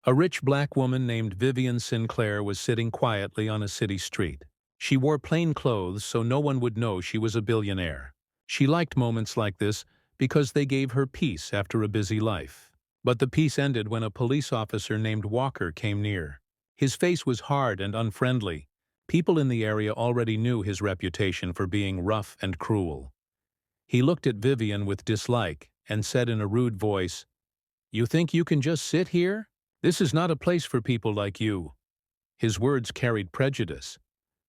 A rich black woman named Vivian Sinclair was sitting quietly on a city street. She wore plain clothes so no one would know she was a billionaire. She liked moments like this because they gave her peace after a busy life. But the peace ended when a police officer named Walker came near. His face was hard and unfriendly. People in the area already knew his reputation for being rough and cruel. He looked at Vivian with dislike and said in a rude voice, "You think you can just sit here? This is not a place for people like you." His words carried prejudice.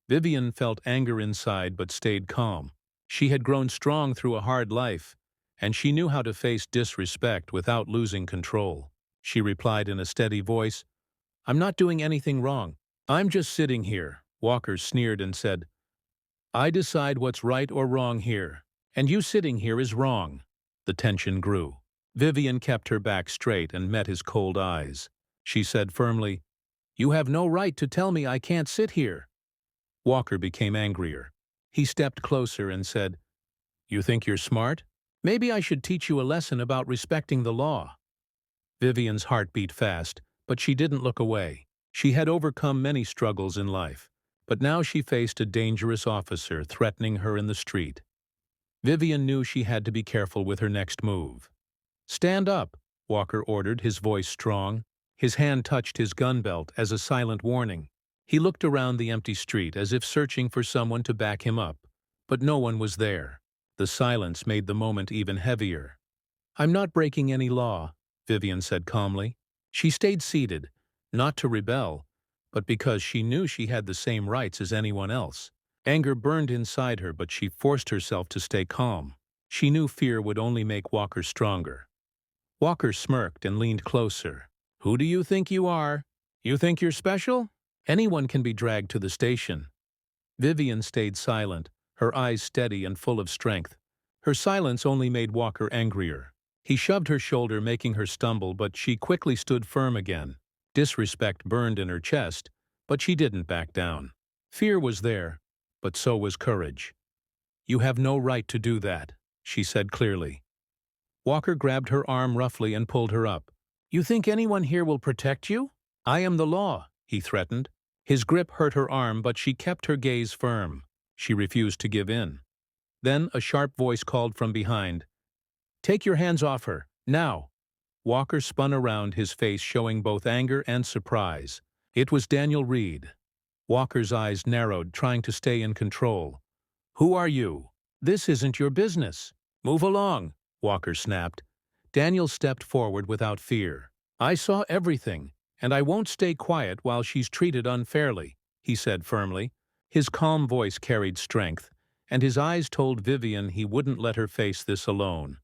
Vivian felt anger inside but stayed calm. She had grown strong through a hard life, and she knew how to face disrespect without losing control. She replied in a steady voice, "I'm not doing anything wrong. I'm just sitting here." Walker sneered and said, "I decide what's right or wrong here, and you sitting here is wrong." The tension grew. Vivian kept her back straight and met his cold eyes. She said firmly, "You have no right to tell me I can't sit here." Walker became angrier. He stepped closer and said, "You think you're smart? Maybe I should teach you a lesson about respecting the law." Vivian's heart beat fast, but she didn't look away. She had overcome many struggles in life, but now she faced a dangerous officer threatening her in the street. Vivian knew she had to be careful with her next move. "Stand up," Walker ordered, his voice strong. His hand touched his gun belt as a silent warning. He looked around the empty street as if searching for someone to back him up, but no one was there. The silence made the moment even heavier. "I'm not breaking any law," Vivian said calmly. She stayed seated, not to rebel, but because she knew she had the same rights as anyone else. Anger burned inside her, but she forced herself to stay calm. She knew fear would only make Walker stronger. Walker smirked and leaned closer. "Who do you think you are? You think you're special? Anyone can be dragged to the station." Vivian stayed silent, her eyes steady and full of strength. Her silence only made Walker angrier. He shoved her shoulder, making her stumble, but she quickly stood firm again. Disrespect burned in her chest, but she didn't back down. Fear was there, but so was courage. "You have no right to do that," she said clearly. Walker grabbed her arm roughly and pulled her up. "You think anyone here will protect you? I am the law," he threatened. His grip hurt her arm, but she kept her gaze firm. She refused to give in. Then a sharp voice called from behind, "Take your hands off her, now!" Walker spun around, his face showing both anger and surprise. It was Daniel Reed. Walker's eyes narrowed, trying to stay in control. "Who are you? This isn't your business. Move along," Walker snapped. Daniel stepped forward without fear. "I saw everything, and I won't stay quiet while she's treated unfairly," he said firmly. His calm voice carried strength, and his eyes told Vivian he wouldn't let her face this alone.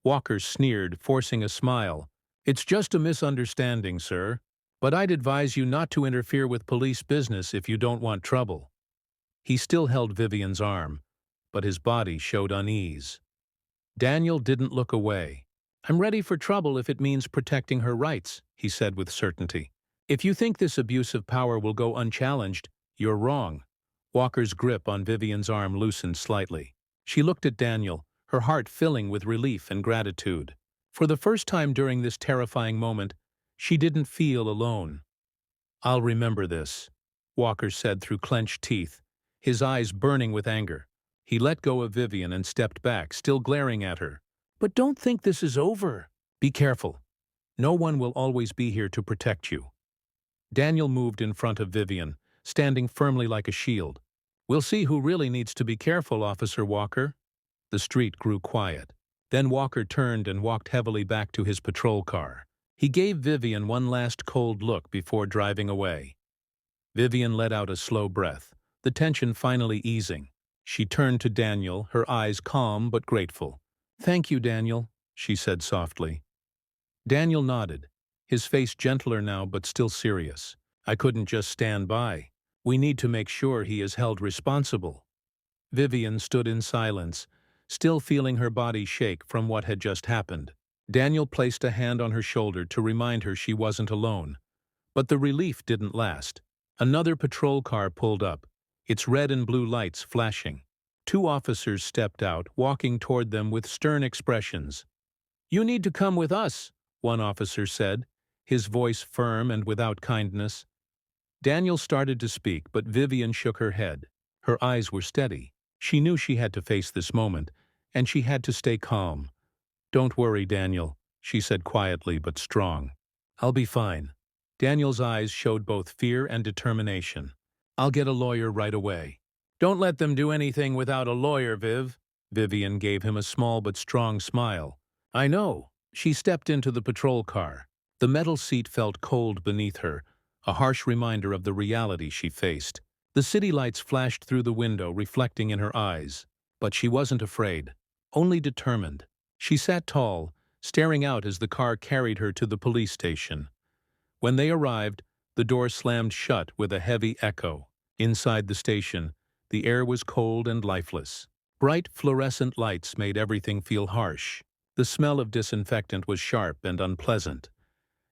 Walker sneered, forcing a smile. "It's just a misunderstanding, sir. But I'd advise you not to interfere with police business if you don't want trouble." He still held Vivian's arm, but his body showed unease. Daniel didn't look away. "I'm ready for trouble if it means protecting her rights," he said with certainty. "If you think this abuse of power will go unchallenged, you're wrong." Walker's grip on Vivian's arm loosened slightly. She looked at Daniel, her heart filling with relief and gratitude. For the first time during this terrifying moment, she didn't feel alone. "I'll remember this," Walker said through clenched teeth, his eyes burning with anger. He let go of Vivian and stepped back, still glaring at her. "But don't think this is over. Be careful. No one will always be here to protect you." Daniel moved in front of Vivian, standing firmly like a shield. "We'll see who really needs to be careful, Officer Walker." The street grew quiet. Then Walker turned and walked heavily back to his patrol car. He gave Vivian one last cold look before driving away. Vivian let out a slow breath, the tension finally easing. She turned to Daniel, her eyes calm but grateful. "Thank you, Daniel," she said softly. Daniel nodded, his face gentler now but still serious. "I couldn't just stand by. We need to make sure he is held responsible." Vivian stood in silence, still feeling her body shake from what had just happened. Daniel placed a hand on her shoulder to remind her she wasn't alone. But the relief didn't last. Another patrol car pulled up, its red and blue lights flashing. Two officers stepped out, walking toward them with stern expressions. "You need to come with us," one officer said, his voice firm and without kindness. Daniel started to speak, but Vivian shook her head. Her eyes were steady. She knew she had to face this moment, and she had to stay calm. "Don't worry, Daniel," she said quietly but strong. "I'll be fine." Daniel's eyes showed both fear and determination. "I'll get a lawyer right away." "Don't let them do anything without a lawyer, Viv." Vivian gave him a small but strong smile. "I know." She stepped into the patrol car. The metal seat felt cold beneath her, a harsh reminder of the reality she faced. The city lights flashed through the window, reflecting in her eyes. But she wasn't afraid, only determined. She sat tall, staring out as the car carried her to the police station. When they arrived, the door slammed shut with a heavy echo. Inside the station, the air was cold and lifeless. Bright fluorescent lights made everything feel harsh. The smell of disinfectant was sharp and unpleasant.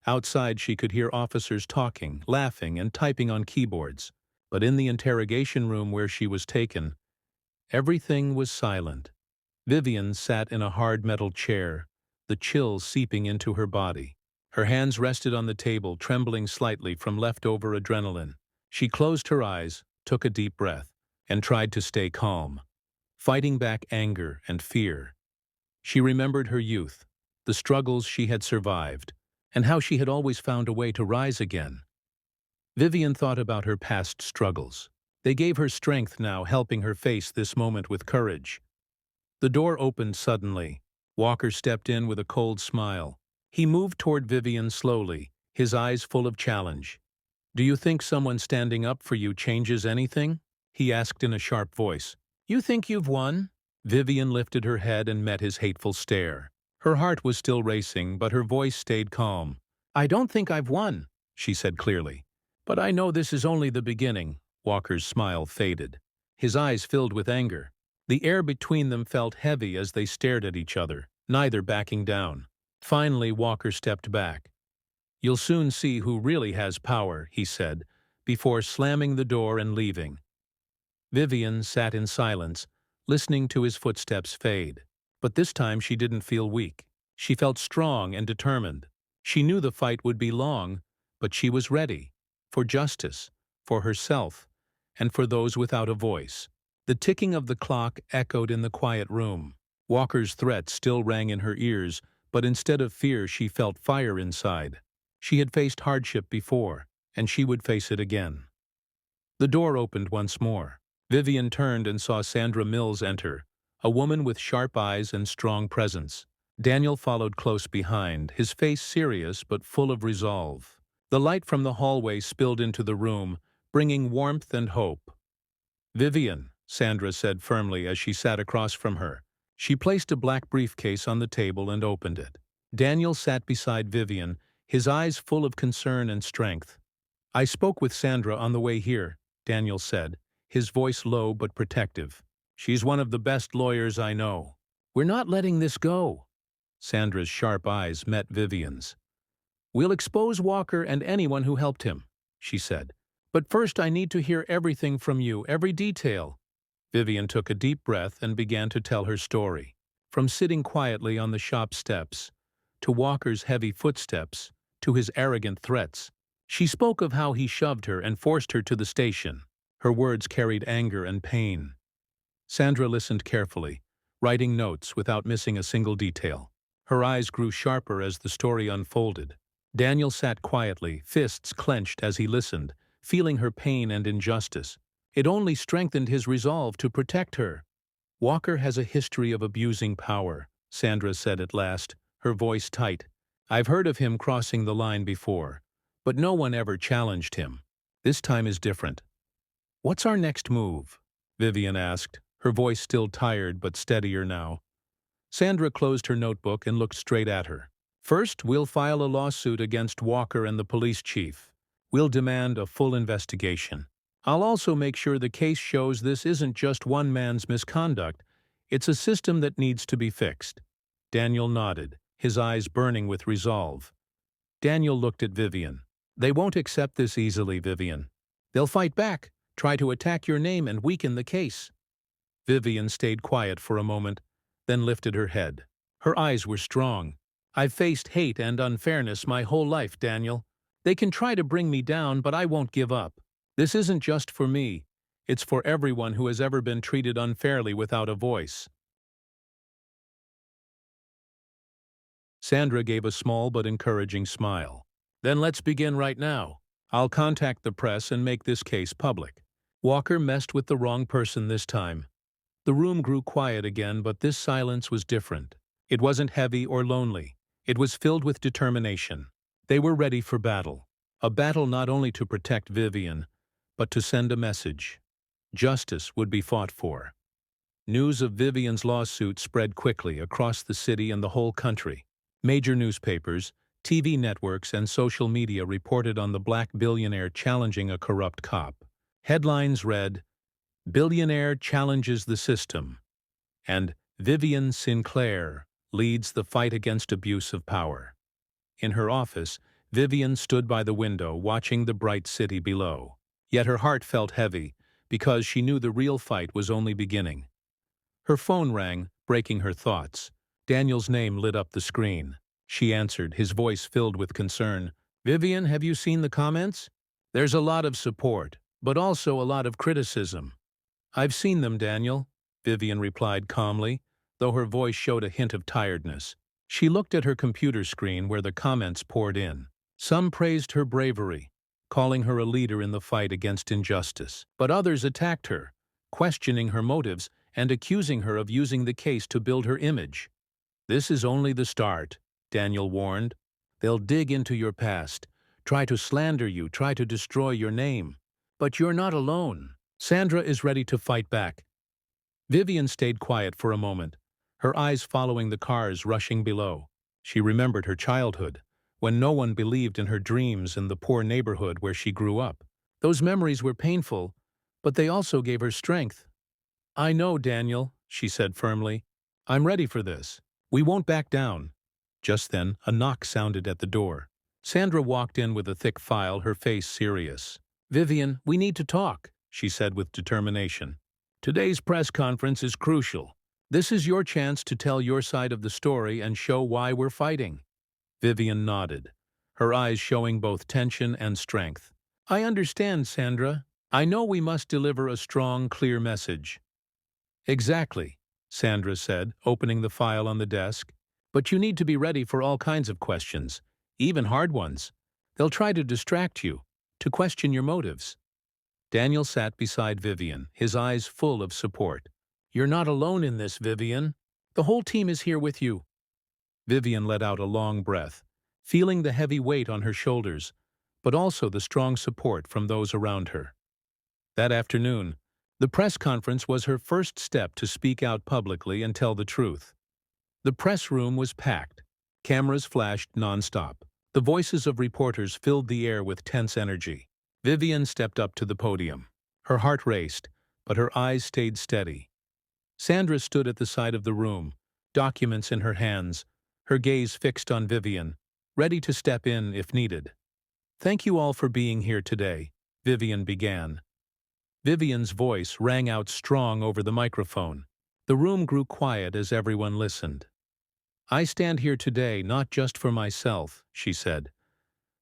Outside, she could hear officers talking, laughing, and typing on keyboards. But in the interrogation room where she was taken, everything was silent. Vivian sat in a hard metal chair, the chill seeping into her body. Her hands rested on the table, trembling slightly from leftover adrenaline. She closed her eyes, took a deep breath, and tried to stay calm, fighting back anger and fear. She remembered her youth, the struggles she had survived, and how she had always found a way to rise again. Vivian thought about her past struggles. They gave her strength now, helping her face this moment with courage. The door opened suddenly. Walker stepped in with a cold smile. He moved toward Vivian slowly, his eyes full of challenge. "Do you think someone standing up for you changes anything?" he asked in a sharp voice. "You think you've won?" Vivian lifted her head and met his hateful stare. Her heart was still racing, but her voice stayed calm. "I don't think I've won," she said clearly. "But I know this is only the beginning." Walker's smile faded. His eyes filled with anger. The air between them felt heavy as they stared at each other, neither backing down. Finally, Walker stepped back. "You'll soon see who really has power," he said, before slamming the door and leaving. Vivian sat in silence, listening to his footsteps fade. But this time she didn't feel weak. She felt strong and determined. She knew the fight would be long, but she was ready. For justice, for herself, and for those without a voice. The ticking of the clock echoed in the quiet room. Walker's threat still rang in her ears, but instead of fear she felt fire inside. She had faced hardship before, and she would face it again. The door opened once more. Vivian turned and saw Sandra Mills enter, a woman with sharp eyes and strong presence. Daniel followed close behind, his face serious but full of resolve. The light from the hallway spilled into the room, bringing warmth and hope. "Vivian," Sandra said firmly as she sat across from her. She placed a black briefcase on the table and opened it. Daniel sat beside Vivian, his eyes full of concern and strength. "I spoke with Sandra on the way here," Daniel said, his voice low but protective. "She's one of the best lawyers I know." "We're not letting this go." Sandra's sharp eyes met Vivian's. "We'll expose Walker and anyone who helped him," she said. "But first I need to hear everything from you, every detail." Vivian took a deep breath and began to tell her story. From sitting quietly on the shop steps, to Walker's heavy footsteps, to his arrogant threats. She spoke of how he shoved her and forced her to the station. Her words carried anger and pain. Sandra listened carefully, writing notes without missing a single detail. Her eyes grew sharper as the story unfolded. Daniel sat quietly, fists clenched as he listened, feeling her pain and injustice. It only strengthened his resolve to protect her. "Walker has a history of abusing power," Sandra said at last, her voice tight. "I've heard of him crossing the line before, but no one ever challenged him. This time is different." "What's our next move?" Vivian asked, her voice still tired but steadier now. Sandra closed her notebook and looked straight at her. "First, we'll file a lawsuit against Walker and the police chief. We'll demand a full investigation. I'll also make sure the case shows this isn't just one man's misconduct. It's a system that needs to be fixed." Daniel nodded, his eyes burning with resolve. Daniel looked at Vivian. "They won't accept this easily, Vivian. They'll fight back, try to attack your name and weaken the case." Vivian stayed quiet for a moment, then lifted her head. Her eyes were strong. I've faced hate and unfairness my whole life, Daniel. They can try to bring me down, but I won't give up. This isn't just for me. It's for everyone who has ever been treated unfairly without a voice. Sandra gave a small but encouraging smile. Then let's begin right now. I'll contact the press and make this case public. Walker messed with the wrong person this time. The room grew quiet again, but this silence was different. It wasn't heavy or lonely. It was filled with determination. They were ready for battle. A battle not only to protect Vivian, but to send a message. Justice would be fought for. News of Vivian's lawsuit spread quickly across the city and the whole country. Major newspapers, TV networks, and social media reported on the black billionaire challenging a corrupt cop. Headlines read, "Billionaire challenges the system," and "Vivian Sinclair leads the fight against abuse of power." In her office, Vivian stood by the window watching the bright city below. Yet her heart felt heavy, because she knew the real fight was only beginning. Her phone rang, breaking her thoughts. Daniel's name lit up the screen. She answered, his voice filled with concern. "Vivian, have you seen the comments? There's a lot of support, but also a lot of criticism." "I've seen them, Daniel," Vivian replied calmly, though her voice showed a hint of tiredness. She looked at her computer screen where the comments poured in. Some praised her bravery, calling her a leader in the fight against injustice. But others attacked her, questioning her motives and accusing her of using the case to build her image. "This is only the start," Daniel warned. "They'll dig into your past, try to slander you, try to destroy your name. But you're not alone. Sandra is ready to fight back." Vivian stayed quiet for a moment, her eyes following the cars rushing below. She remembered her childhood, when no one believed in her dreams in the poor neighborhood where she grew up. Those memories were painful, but they also gave her strength. "I know, Daniel," she said firmly. "I'm ready for this. We won't back down." Just then, a knock sounded at the door. Sandra walked in with a thick file, her face serious. "Vivian, we need to talk," she said with determination. "Today's press conference is crucial. This is your chance to tell your side of the story and show why we're fighting." Vivian nodded, her eyes showing both tension and strength. "I understand, Sandra. I know we must deliver a strong, clear message." "Exactly," Sandra said, opening the file on the desk. "But you need to be ready for all kinds of questions, even hard ones. They'll try to distract you, to question your motives." Daniel sat beside Vivian, his eyes full of support. "You're not alone in this, Vivian. The whole team is here with you." Vivian let out a long breath, feeling the heavy weight on her shoulders, but also the strong support from those around her. That afternoon, the press conference was her first step to speak out publicly and tell the truth. The press room was packed. Cameras flashed nonstop. The voices of reporters filled the air with tense energy. Vivian stepped up to the podium. Her heart raced, but her eyes stayed steady. Sandra stood at the side of the room, documents in her hands, her gaze fixed on Vivian, ready to step in if needed. "Thank you all for being here today," Vivian began. Vivian's voice rang out strong over the microphone. The room grew quiet as everyone listened. "I stand here today not just for myself," she said,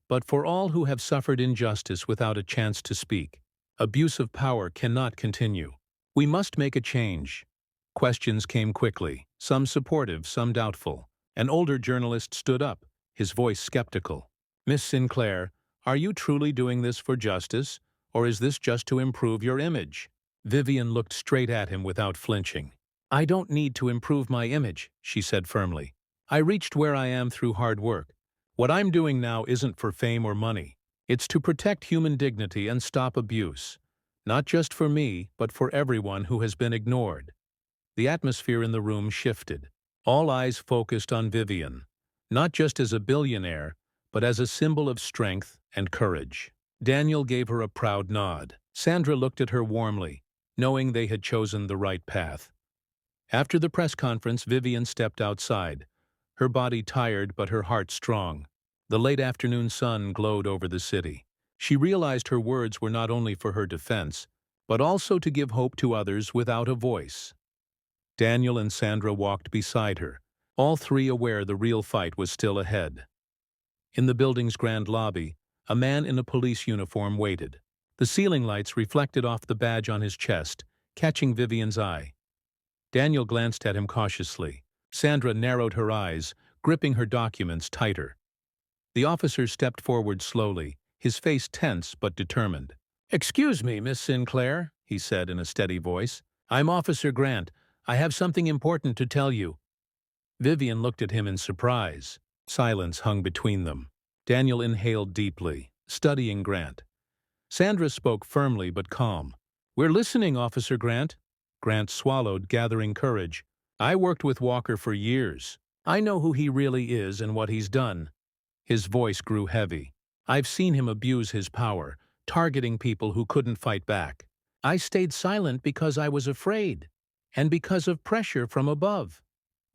"but for all who have suffered injustice without a chance to speak. Abuse of power cannot continue. We must make a change." Questions came quickly, some supportive, some doubtful. An older journalist stood up, his voice skeptical. "Miss Sinclair, are you truly doing this for justice, or is this just to improve your image?" Vivian looked straight at him without flinching. "I don't need to improve my image," she said firmly. "I reached where I am through hard work. What I'm doing now isn't for fame or money. It's to protect human dignity and stop abuse. Not just for me, but for everyone who has been ignored." The atmosphere in the room shifted. All eyes focused on Vivian, not just as a billionaire, but as a symbol of strength and courage. Daniel gave her a proud nod. Sandra looked at her warmly, knowing they had chosen the right path. After the press conference, Vivian stepped outside, her body tired but her heart strong. The late afternoon sun glowed over the city. She realized her words were not only for her defense, but also to give hope to others without a voice. Daniel and Sandra walked beside her, all three aware the real fight was still ahead. In the building's grand lobby, a man in a police uniform waited. The ceiling lights reflected off the badge on his chest, catching Vivian's eye. Daniel glanced at him cautiously. Sandra narrowed her eyes, gripping her documents tighter. The officer stepped forward slowly, his face tense but determined. "Excuse me, Miss Sinclair," he said in a steady voice. "I'm Officer Grant. I have something important to tell you." Vivian looked at him in surprise. Silence hung between them. Daniel inhaled deeply, studying Grant. Sandra spoke firmly but calm. "We're listening, Officer Grant." Grant swallowed, gathering courage. "I worked with Walker for years. I know who he really is and what he's done." His voice grew heavy. "I've seen him abuse his power, targeting people who couldn't fight back. I stayed silent because I was afraid, and because of pressure from above."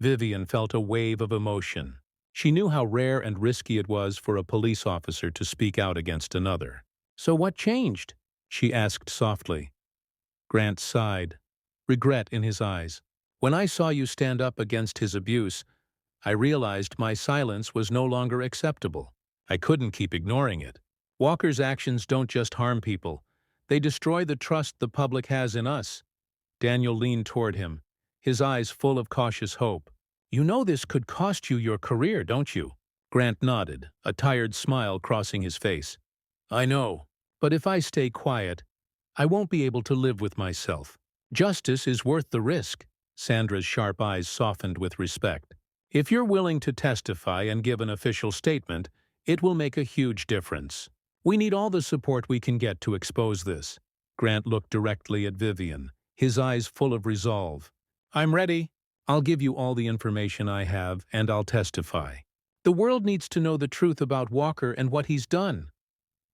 Vivian felt a wave of emotion. She knew how rare and risky it was for a police officer to speak out against another. "So what changed?" she asked softly. Grant sighed, regret in his eyes. "When I saw you stand up against his abuse, I realized my silence was no longer acceptable. I couldn't keep ignoring it. Walker's actions don't just harm people. They destroy the trust the public has in us." Daniel leaned toward him, his eyes full of cautious hope. "You know this could cost you your career, don't you?" Grant nodded, a tired smile crossing his face. "I know. But if I stay quiet, I won't be able to live with myself. Justice is worth the risk." Sandra's sharp eyes softened with respect. "If you're willing to testify and give an official statement, it will make a huge difference. We need all the support we can get to expose this." Grant looked directly at Vivian, his eyes full of resolve. "I'm ready. I'll give you all the information I have, and I'll testify. The world needs to know the truth about Walker and what he's done."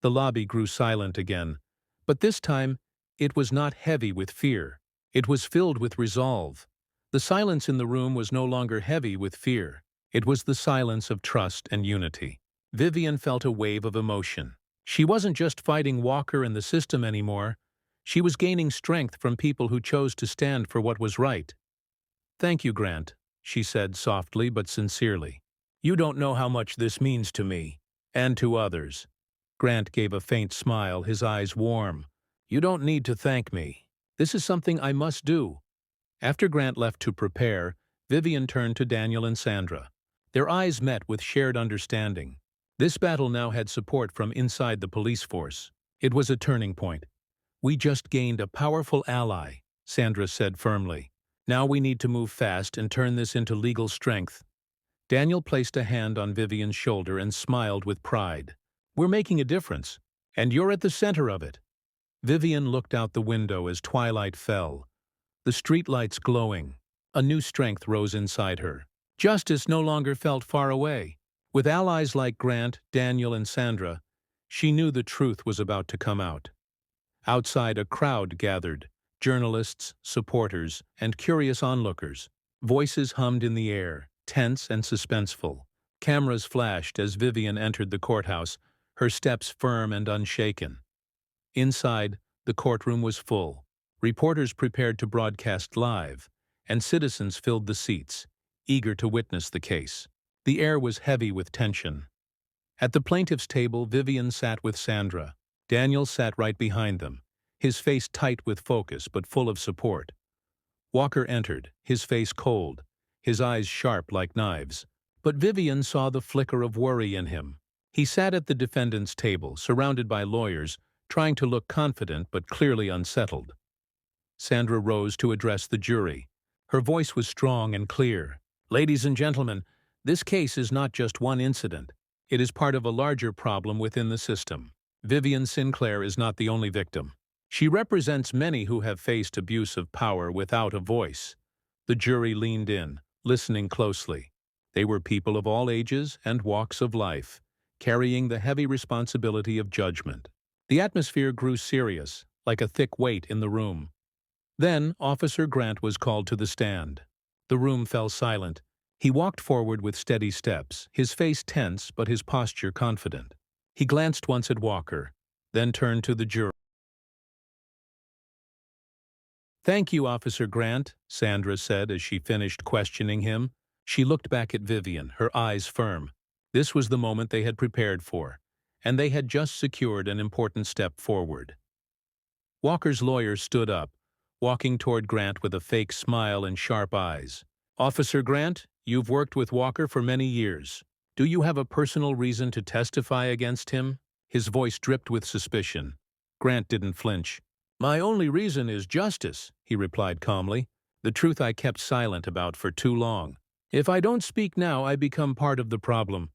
The lobby grew silent again, but this time it was not heavy with fear. It was filled with resolve. The silence in the room was no longer heavy with fear. It was the silence of trust and unity. Vivian felt a wave of emotion. She wasn't just fighting Walker and the system anymore. She was gaining strength from people who chose to stand for what was right. "Thank you, Grant," she said softly but sincerely. "You don't know how much this means to me, and to others." Grant gave a faint smile, his eyes warm. "You don't need to thank me. This is something I must do." After Grant left to prepare, Vivian turned to Daniel and Sandra. Their eyes met with shared understanding. This battle now had support from inside the police force. It was a turning point. "We just gained a powerful ally," Sandra said firmly. "Now we need to move fast and turn this into legal strength." Daniel placed a hand on Vivian's shoulder and smiled with pride. "We're making a difference, and you're at the center of it." Vivian looked out the window as twilight fell, the streetlights glowing. A new strength rose inside her. Justice no longer felt far away. With allies like Grant, Daniel, and Sandra, she knew the truth was about to come out. Outside, a crowd gathered, journalists, supporters, and curious onlookers. Voices hummed in the air, tense and suspenseful. Cameras flashed as Vivian entered the courthouse, her steps firm and unshaken. Inside, the courtroom was full. Reporters prepared to broadcast live, and citizens filled the seats, eager to witness the case. The air was heavy with tension. At the plaintiff's table, Vivian sat with Sandra. Daniel sat right behind them, his face tight with focus but full of support. Walker entered, his face cold, his eyes sharp like knives. But Vivian saw the flicker of worry in him. He sat at the defendant's table, surrounded by lawyers, trying to look confident but clearly unsettled. Sandra rose to address the jury. Her voice was strong and clear. "Ladies and gentlemen, this case is not just one incident. It is part of a larger problem within the system. Vivian Sinclair is not the only victim. She represents many who have faced abuse of power without a voice." The jury leaned in, listening closely. They were people of all ages and walks of life, carrying the heavy responsibility of judgment. The atmosphere grew serious, like a thick weight in the room. Then Officer Grant was called to the stand. The room fell silent. He walked forward with steady steps, his face tense but his posture confident. He glanced once at Walker, then turned to the jury. "Thank you, Officer Grant," Sandra said as she finished questioning him. She looked back at Vivian, her eyes firm. This was the moment they had prepared for, and they had just secured an important step forward. Walker's lawyer stood up, walking toward Grant with a fake smile and sharp eyes. "Officer Grant, you've worked with Walker for many years. Do you have a personal reason to testify against him?" His voice dripped with suspicion. Grant didn't flinch. "My only reason is justice," he replied calmly. "The truth I kept silent about for too long. If I don't speak now, I become part of the problem."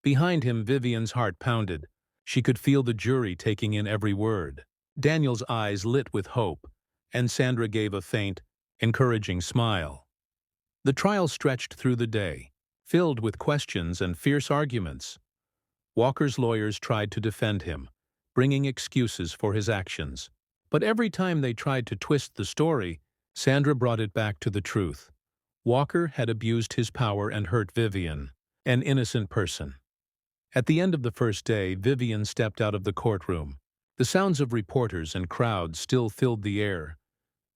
Behind him, Vivian's heart pounded. She could feel the jury taking in every word. Daniel's eyes lit with hope, and Sandra gave a faint, encouraging smile. The trial stretched through the day, filled with questions and fierce arguments. Walker's lawyers tried to defend him, bringing excuses for his actions. But every time they tried to twist the story, Sandra brought it back to the truth. Walker had abused his power and hurt Vivian, an innocent person. At the end of the first day, Vivian stepped out of the courtroom. The sounds of reporters and crowds still filled the air,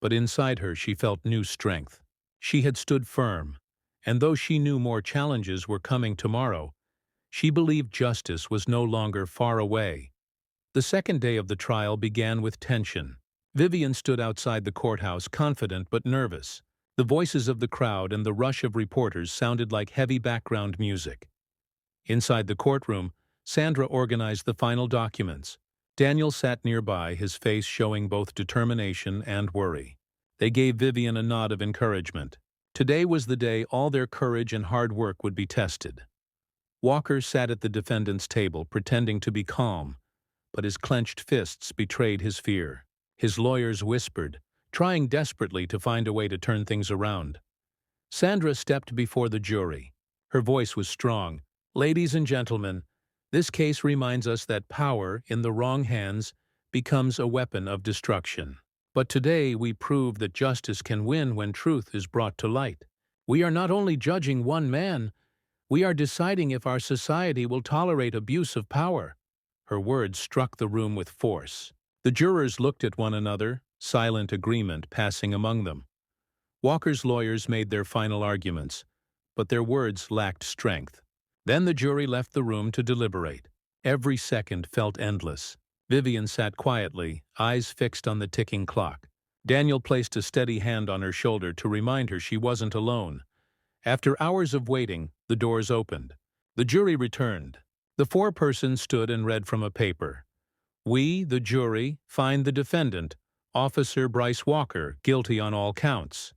but inside her she felt new strength. She had stood firm, and though she knew more challenges were coming tomorrow, she believed justice was no longer far away. The second day of the trial began with tension. Vivian stood outside the courthouse, confident but nervous. The voices of the crowd and the rush of reporters sounded like heavy background music. Inside the courtroom, Sandra organized the final documents. Daniel sat nearby, his face showing both determination and worry. They gave Vivian a nod of encouragement. Today was the day all their courage and hard work would be tested. Walker sat at the defendant's table, pretending to be calm, but his clenched fists betrayed his fear. His lawyers whispered, trying desperately to find a way to turn things around. Sandra stepped before the jury. Her voice was strong. "Ladies and gentlemen, this case reminds us that power, in the wrong hands, becomes a weapon of destruction. But today we prove that justice can win when truth is brought to light. We are not only judging one man, we are deciding if our society will tolerate abuse of power." Her words struck the room with force. The jurors looked at one another, silent agreement passing among them. Walker's lawyers made their final arguments, but their words lacked strength. Then the jury left the room to deliberate. Every second felt endless. Vivian sat quietly, eyes fixed on the ticking clock. Daniel placed a steady hand on her shoulder to remind her she wasn't alone. After hours of waiting, the doors opened. The jury returned. The foreperson stood and read from a paper. "We, the jury, find the defendant, Officer Bryce Walker, guilty on all counts."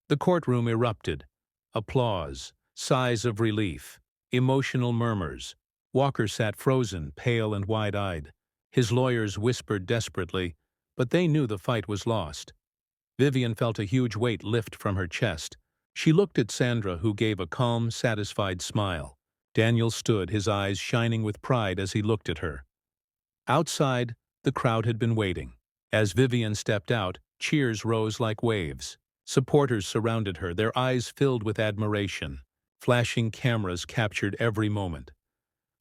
The courtroom erupted. Applause, sighs of relief, emotional murmurs. Walker sat frozen, pale and wide-eyed. His lawyers whispered desperately, but they knew the fight was lost. Vivian felt a huge weight lift from her chest. She looked at Sandra, who gave a calm, satisfied smile. Daniel stood, his eyes shining with pride as he looked at her. Outside, the crowd had been waiting. As Vivian stepped out, cheers rose like waves. Supporters surrounded her, their eyes filled with admiration. Flashing cameras captured every moment.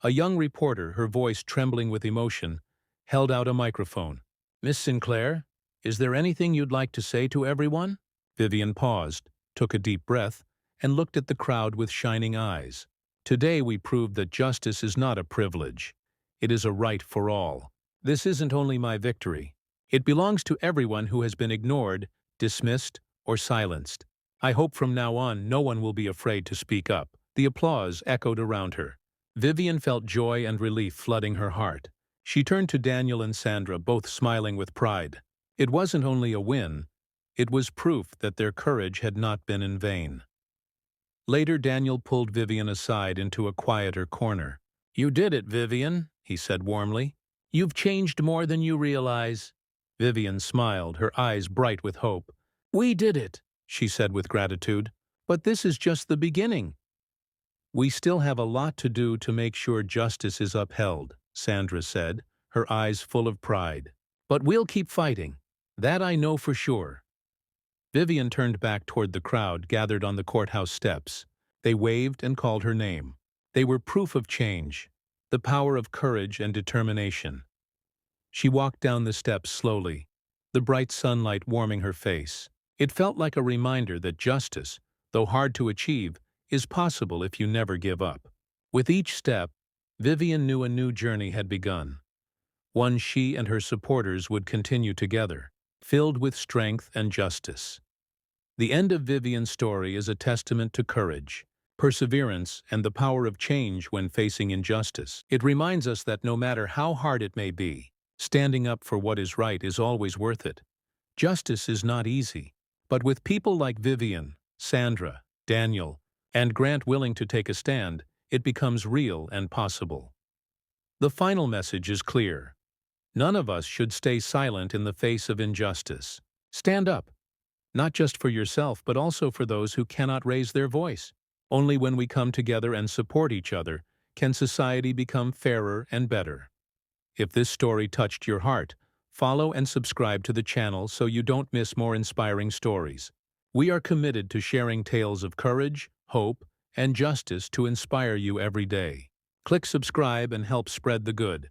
A young reporter, her voice trembling with emotion, held out a microphone. "Miss Sinclair, is there anything you'd like to say to everyone?" Vivian paused, took a deep breath, and looked at the crowd with shining eyes. "Today we proved that justice is not a privilege. It is a right for all. This isn't only my victory. It belongs to everyone who has been ignored, dismissed, or silenced. I hope from now on no one will be afraid to speak up." The applause echoed around her. Vivian felt joy and relief flooding her heart. She turned to Daniel and Sandra, both smiling with pride. It wasn't only a win, it was proof that their courage had not been in vain. Later, Daniel pulled Vivian aside into a quieter corner. "You did it, Vivian," he said warmly. "You've changed more than you realize." Vivian smiled, her eyes bright with hope. "We did it," she said with gratitude. "But this is just the beginning." "We still have a lot to do to make sure justice is upheld," Sandra said, her eyes full of pride. "But we'll keep fighting. That I know for sure." Vivian turned back toward the crowd gathered on the courthouse steps. They waved and called her name. They were proof of change, the power of courage and determination. She walked down the steps slowly, the bright sunlight warming her face. It felt like a reminder that justice, though hard to achieve, is possible if you never give up. With each step, Vivian knew a new journey had begun, one she and her supporters would continue together, filled with strength and justice. The end of Vivian's story is a testament to courage, perseverance, and the power of change when facing injustice. It reminds us that no matter how hard it may be, standing up for what is right is always worth it. Justice is not easy, but with people like Vivian, Sandra, Daniel, and Grant willing to take a stand, it becomes real and possible. The final message is clear. None of us should stay silent in the face of injustice. Stand up, not just for yourself but also for those who cannot raise their voice. Only when we come together and support each other can society become fairer and better. If this story touched your heart, follow and subscribe to the channel so you don't miss more inspiring stories. We are committed to sharing tales of courage, hope, and justice to inspire you every day. Click subscribe and help spread the good.